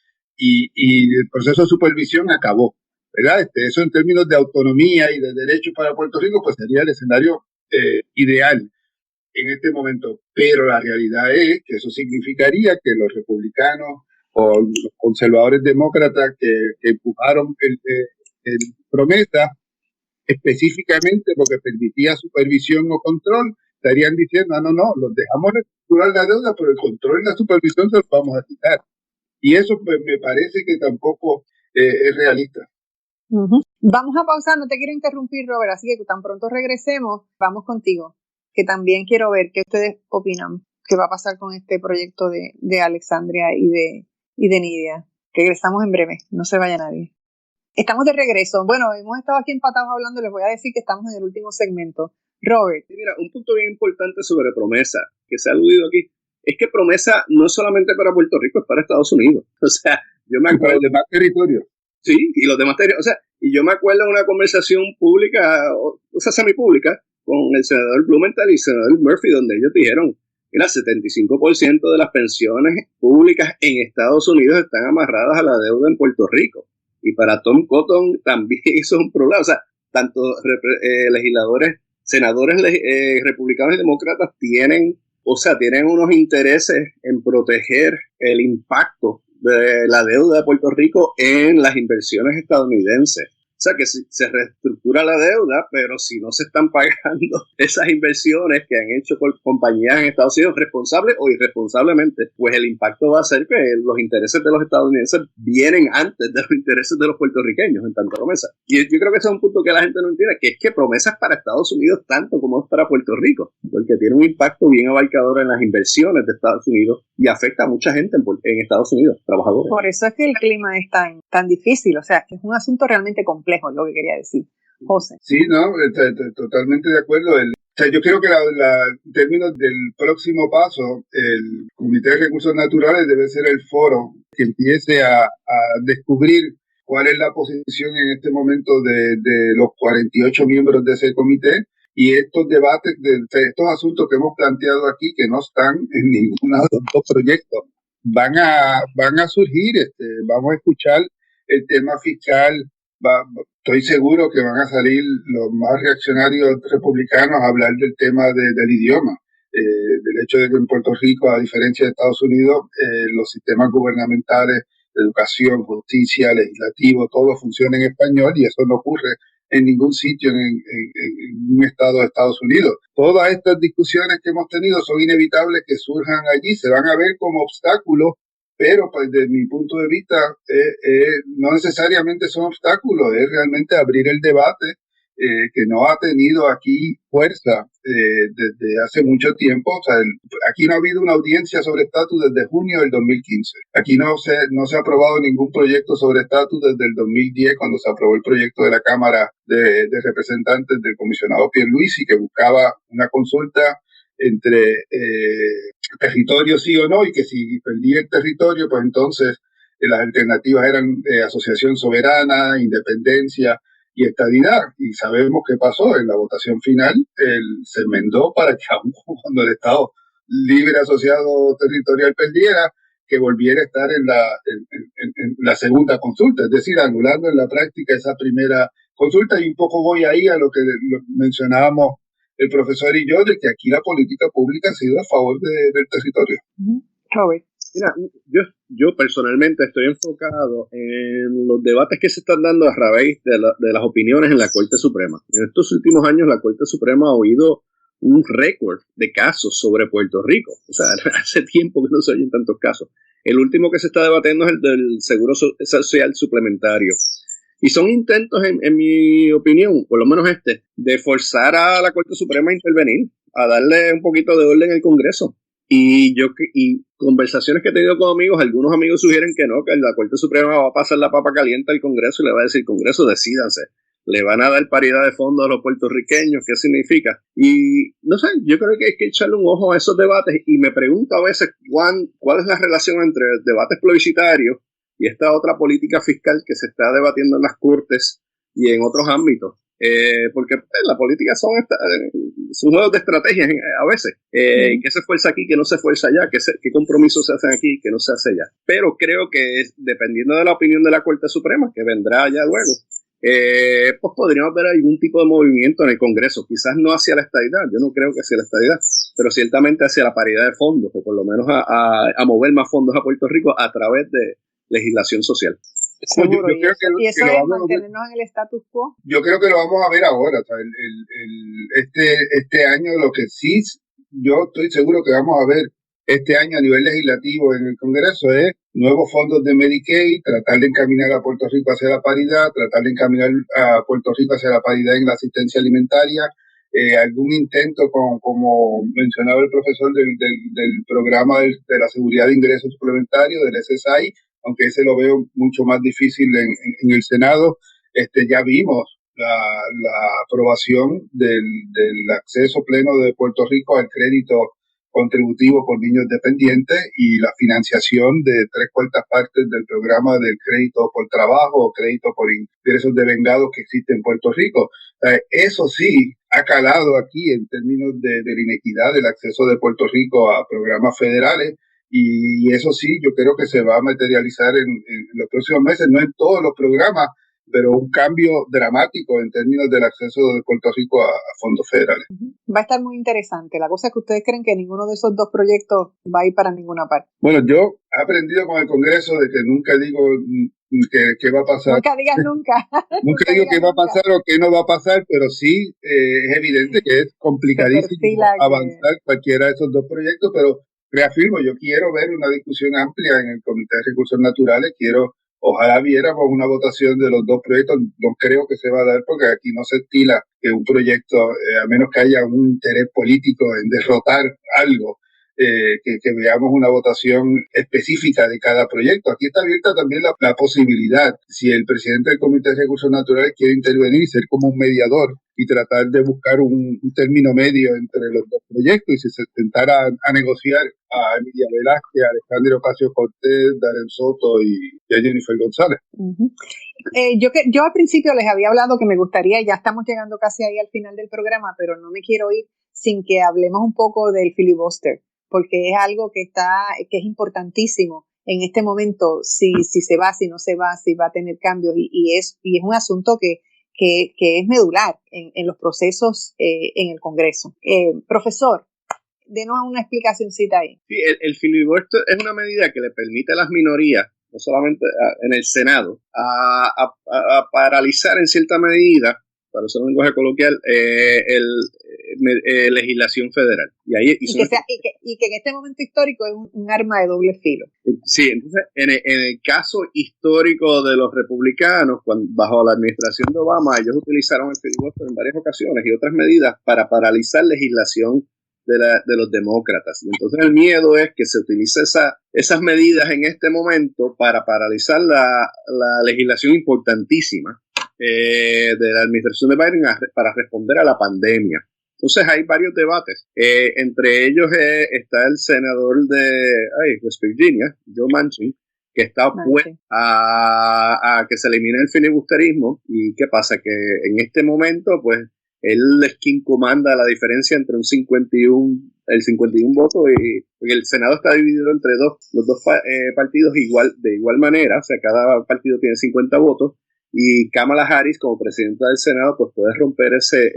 y el proceso de supervisión acabó, ¿verdad? Eso en términos de autonomía y de derechos para Puerto Rico, pues sería el escenario ideal en este momento. Pero la realidad es que eso significaría que los republicanos o los conservadores demócratas que empujaron el Promesa, específicamente porque permitía supervisión o control, estarían diciendo, no, los dejamos reestructurar la deuda, pero el control y la supervisión se los vamos a quitar. Y eso pues me parece que tampoco es realista. Uh-huh. Vamos a pausar, no te quiero interrumpir, Robert, así que tan pronto regresemos, vamos contigo, que también quiero ver qué ustedes opinan, qué va a pasar con este proyecto de Alexandria y de Nidia. Regresamos en breve, no se vaya nadie. Estamos de regreso. Bueno, hemos estado aquí empatados hablando, les voy a decir que estamos en el último segmento. Robert. Mira, un punto bien importante sobre Promesa, que se ha aludido aquí, es que Promesa no es solamente para Puerto Rico, es para Estados Unidos. O sea, yo me acuerdo... Para los demás territorios. Sí, y los demás territorios. O sea, y yo me acuerdo de una conversación pública, o sea, semipública, con el senador Blumenthal y el senador Murphy, donde ellos dijeron, mira, 75% de las pensiones públicas en Estados Unidos están amarradas a la deuda en Puerto Rico. Y para Tom Cotton también eso es un problema. O sea, tanto legisladores, senadores republicanos y demócratas tienen unos intereses en proteger el impacto de la deuda de Puerto Rico en las inversiones estadounidenses. O sea, que se reestructura la deuda, pero si no se están pagando esas inversiones que han hecho por compañías en Estados Unidos, responsable o irresponsablemente, pues el impacto va a ser que los intereses de los estadounidenses vienen antes de los intereses de los puertorriqueños en tanta promesa. Y yo creo que ese es un punto que la gente no entiende, que es que promesas para Estados Unidos tanto como es para Puerto Rico, porque tiene un impacto bien abarcador en las inversiones de Estados Unidos y afecta a mucha gente en Estados Unidos, trabajadores. Por eso es que el clima es tan difícil, o sea, es un asunto realmente complejo, es lo que quería decir. José. Sí, no, totalmente de acuerdo. Yo creo que en términos del próximo paso, el Comité de Recursos Naturales debe ser el foro que empiece a descubrir cuál es la posición en este momento de los 48 miembros de ese comité, y estos debates de estos asuntos que hemos planteado aquí, que no están en ninguno de los dos proyectos, van a surgir. Vamos a escuchar el tema fiscal. Estoy seguro que van a salir los más reaccionarios republicanos a hablar del tema del idioma, del hecho de que en Puerto Rico, a diferencia de Estados Unidos, los sistemas gubernamentales de educación, justicia, legislativo, todo funciona en español, y eso no ocurre en ningún sitio en un estado de Estados Unidos. Todas estas discusiones que hemos tenido son inevitables que surjan allí, se van a ver como obstáculos, pero pues, desde mi punto de vista no necesariamente son obstáculos, es realmente abrir el debate que no ha tenido aquí fuerza desde hace mucho tiempo. O sea, aquí no ha habido una audiencia sobre estatus desde junio del 2015. Aquí no se ha aprobado ningún proyecto sobre estatus desde el 2010, cuando se aprobó el proyecto de la Cámara de Representantes del comisionado Pierluisi, que buscaba una consulta entre territorio sí o no, y que si perdía el territorio, pues entonces las alternativas eran asociación soberana, independencia y estadidad. Y sabemos qué pasó en la votación final. Se enmendó para que aún cuando el Estado libre asociado territorial perdiera, que volviera a estar en la segunda consulta, es decir, anulando en la práctica esa primera consulta. Y un poco voy ahí a lo que mencionábamos el profesor y yo, de que aquí la política pública ha sido a favor del territorio. Robert. Mira, yo personalmente estoy enfocado en los debates que se están dando a raíz de las opiniones en la Corte Suprema. En estos últimos años la Corte Suprema ha oído un récord de casos sobre Puerto Rico. O sea, hace tiempo que no se oyen tantos casos. El último que se está debatiendo es el del Seguro Social Suplementario. Y son intentos, en mi opinión, por lo menos de forzar a la Corte Suprema a intervenir, a darle un poquito de orden al Congreso. Y conversaciones que he tenido con amigos, algunos amigos sugieren que no, que la Corte Suprema va a pasar la papa caliente al Congreso y le va a decir: Congreso, decídanse. Le van a dar paridad de fondos a los puertorriqueños, ¿qué significa? Y no sé, yo creo que hay que echarle un ojo a esos debates, y me pregunto a veces cuál es la relación entre debates plebiscitarios y esta otra política fiscal que se está debatiendo en las Cortes y en otros ámbitos. Porque la política son juegos de estrategias a veces. Que se esfuerza aquí, que no se esfuerza allá, qué compromisos se hacen aquí, que no se hace allá. Pero creo que dependiendo de la opinión de la Corte Suprema, que vendrá allá luego, pues podríamos ver algún tipo de movimiento en el Congreso, quizás no hacia la estadidad, yo no creo que hacia la estadidad, pero ciertamente hacia la paridad de fondos, o por lo menos a mover más fondos a Puerto Rico a través de legislación social. Seguro, y eso es mantenernos en el status quo. Yo creo que lo vamos a ver ahora. O sea, este año, lo que sí yo estoy seguro que vamos a ver este año a nivel legislativo en el Congreso es nuevos fondos de Medicaid, tratar de encaminar a Puerto Rico hacia la paridad, tratar de encaminar a Puerto Rico hacia la paridad en la asistencia alimentaria, algún intento, como mencionaba el profesor, del programa de la seguridad de ingresos suplementarios, del SSI, aunque ese lo veo mucho más difícil en el Senado. Ya vimos la aprobación del acceso pleno de Puerto Rico al crédito contributivo por niños dependientes y la financiación de 3/4 del programa del crédito por trabajo o crédito por ingresos devengados que existe en Puerto Rico. Eso sí ha calado aquí en términos de la inequidad del acceso de Puerto Rico a programas federales. Y eso sí, yo creo que se va a materializar en los próximos meses, no en todos los programas, pero un cambio dramático en términos del acceso de Puerto Rico a fondos federales. Va a estar muy interesante. La cosa es que ustedes creen que ninguno de esos dos proyectos va a ir para ninguna parte. Bueno, yo he aprendido con el Congreso de que nunca digo qué va a pasar. Nunca digas nunca. Nunca digo qué va a pasar o qué no va a pasar, pero sí es evidente que es complicadísimo avanzar cualquiera de esos dos proyectos, pero reafirmo, yo quiero ver una discusión amplia en el Comité de Recursos Naturales, ojalá viéramos una votación de los dos proyectos, no creo que se va a dar porque aquí no se estila que un proyecto, a menos que haya un interés político en derrotar algo, que veamos una votación específica de cada proyecto. Aquí está abierta también la posibilidad, si el presidente del Comité de Recursos Naturales quiere intervenir y ser como un mediador y tratar de buscar un término medio entre los dos proyectos, y si se intentara a negociar a Emilia Velázquez, a Alexandria Ocasio-Cortez, Darren Soto y a Jennifer González. Uh-huh. Yo al principio les había hablado que me gustaría, ya estamos llegando casi ahí al final del programa, pero no me quiero ir sin que hablemos un poco del filibuster, porque es algo que es importantísimo en este momento, si se va, si no se va, si va a tener cambios, y es un asunto que es medular en los procesos en el Congreso. Profesor, denos una explicacióncita ahí. Sí, el filibuster es una medida que le permite a las minorías, no solamente en el Senado, a paralizar en cierta medida, para usar un lenguaje coloquial, legislación federal. Y que en este momento histórico es un arma de doble filo. Sí, entonces, en el caso histórico de los republicanos, bajo la administración de Obama, ellos utilizaron el filibuster en varias ocasiones y otras medidas para paralizar legislación de los demócratas. Y entonces el miedo es que se utilice esas medidas en este momento para paralizar la legislación importantísima de la administración de Biden para responder a la pandemia. Entonces hay varios debates. Entre ellos está el senador de West Virginia, Joe Manchin, que está opuesto a que se elimine el filibusterismo. ¿Y qué pasa? Que en este momento, pues, él es quien comanda la diferencia entre el 51 votos y el Senado está dividido entre los dos partidos de igual manera, o sea, cada partido tiene 50 votos, y Kamala Harris como presidenta del Senado pues puede romper ese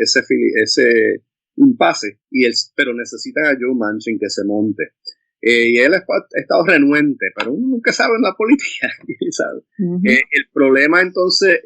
impasse, pero necesitan a Joe Manchin que se monte. Y él ha estado renuente, pero uno nunca sabe en la política, ¿sabe? Uh-huh. El problema entonces,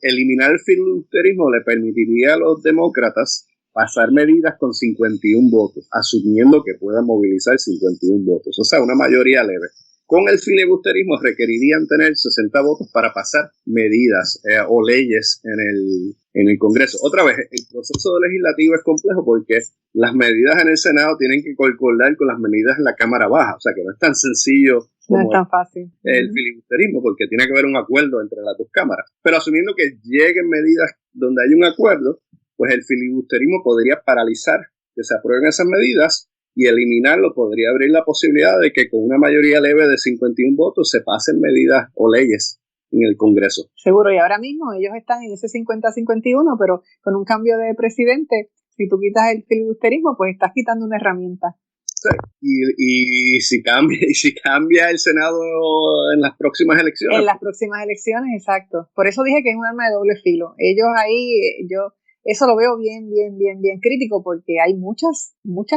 eliminar el filibusterismo le permitiría a los demócratas pasar medidas con 51 votos, asumiendo que puedan movilizar 51 votos, o sea, una mayoría leve. Con el filibusterismo requerirían tener 60 votos para pasar medidas o leyes en el Congreso. Otra vez, el proceso legislativo es complejo porque las medidas en el Senado tienen que concordar con las medidas en la Cámara Baja, o sea que no es tan sencillo como no es tan fácil. El filibusterismo, porque tiene que haber un acuerdo entre las dos cámaras. Pero asumiendo que lleguen medidas donde hay un acuerdo, pues el filibusterismo podría paralizar que se aprueben esas medidas, y eliminarlo podría abrir la posibilidad de que con una mayoría leve de 51 votos se pasen medidas o leyes en el Congreso. Seguro, y ahora mismo ellos están en ese 50-51, pero con un cambio de presidente, si tú quitas el filibusterismo, pues estás quitando una herramienta. Sí. Y si cambia el Senado en las próximas elecciones. En las próximas elecciones, exacto. Por eso dije que es un arma de doble filo. Ellos ahí, eso lo veo bien crítico, porque hay muchas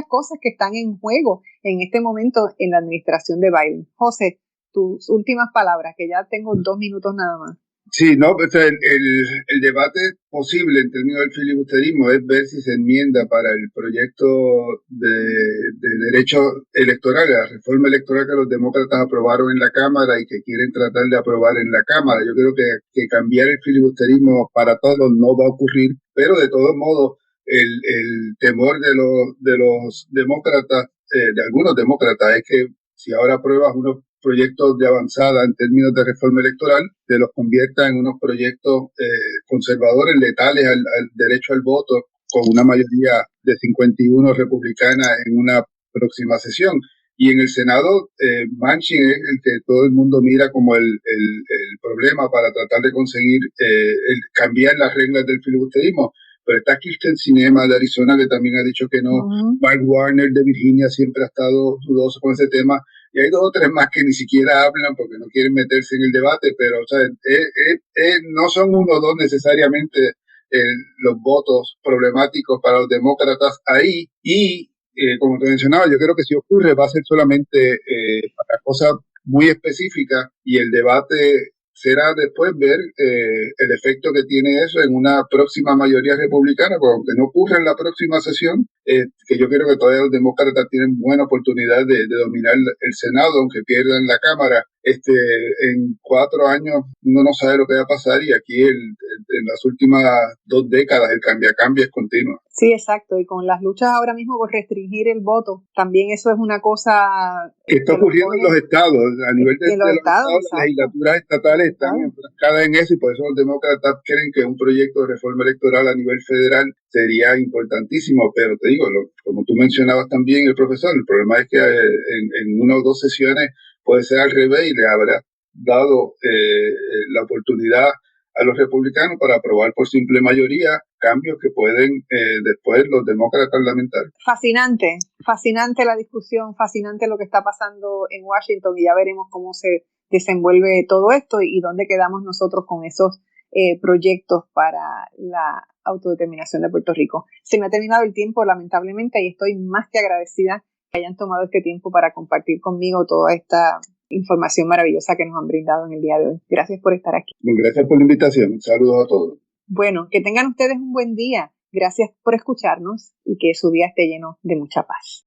cosas que están en juego en este momento en la administración de Biden. José, tus últimas palabras, que ya tengo 2 minutos nada más. Sí, no, pues el debate posible en términos del filibusterismo es ver si se enmienda para el proyecto de derecho electoral, la reforma electoral que los demócratas aprobaron en la Cámara y que quieren tratar de aprobar en la Cámara. Yo creo que cambiar el filibusterismo para todos no va a ocurrir, pero de todos modos el temor de los demócratas, de algunos demócratas, es que si ahora apruebas unos proyectos de avanzada en términos de reforma electoral, te los convierta en unos proyectos conservadores, letales al derecho al voto, con una mayoría de 51 republicanas en una próxima sesión. Y en el Senado, Manchin es el que todo el mundo mira como el problema para tratar de conseguir cambiar las reglas del filibusterismo. Pero está Kyrsten Sinema de Arizona, que también ha dicho que no. Uh-huh. Mark Warner de Virginia siempre ha estado dudoso con ese tema. Y hay 2 o 3 más que ni siquiera hablan porque no quieren meterse en el debate, pero o sea, no son 1 o 2 necesariamente los votos problemáticos para los demócratas ahí. Y como te mencionaba, yo creo que si ocurre va a ser solamente para cosas muy específicas, y el debate será después ver el efecto que tiene eso en una próxima mayoría republicana, porque aunque no ocurra en la próxima sesión, que yo creo que todavía los demócratas tienen buena oportunidad de dominar el Senado, aunque pierdan la Cámara. En 4 años uno no sabe lo que va a pasar, y aquí en las últimas 2 décadas el cambia es continuo. Sí, exacto, y con las luchas ahora mismo por restringir el voto, también eso es una cosa que está ocurriendo en los estados, a nivel de los estados, las legislaturas estatales están enfrascadas en eso, y por eso los demócratas creen que un proyecto de reforma electoral a nivel federal sería importantísimo. Pero te digo, como tú mencionabas también el profesor, el problema es que en 1 o 2 sesiones puede ser al revés, y le habrá dado la oportunidad a los republicanos para aprobar por simple mayoría cambios que pueden después los demócratas lamentar. Fascinante la discusión, fascinante lo que está pasando en Washington, y ya veremos cómo se desenvuelve todo esto y dónde quedamos nosotros con esos proyectos para la autodeterminación de Puerto Rico. Se me ha terminado el tiempo, lamentablemente, y estoy más que agradecida que hayan tomado este tiempo para compartir conmigo toda esta información maravillosa que nos han brindado en el día de hoy. Gracias por estar aquí. Gracias por la invitación. Saludos a todos. Bueno, que tengan ustedes un buen día. Gracias por escucharnos y que su día esté lleno de mucha paz.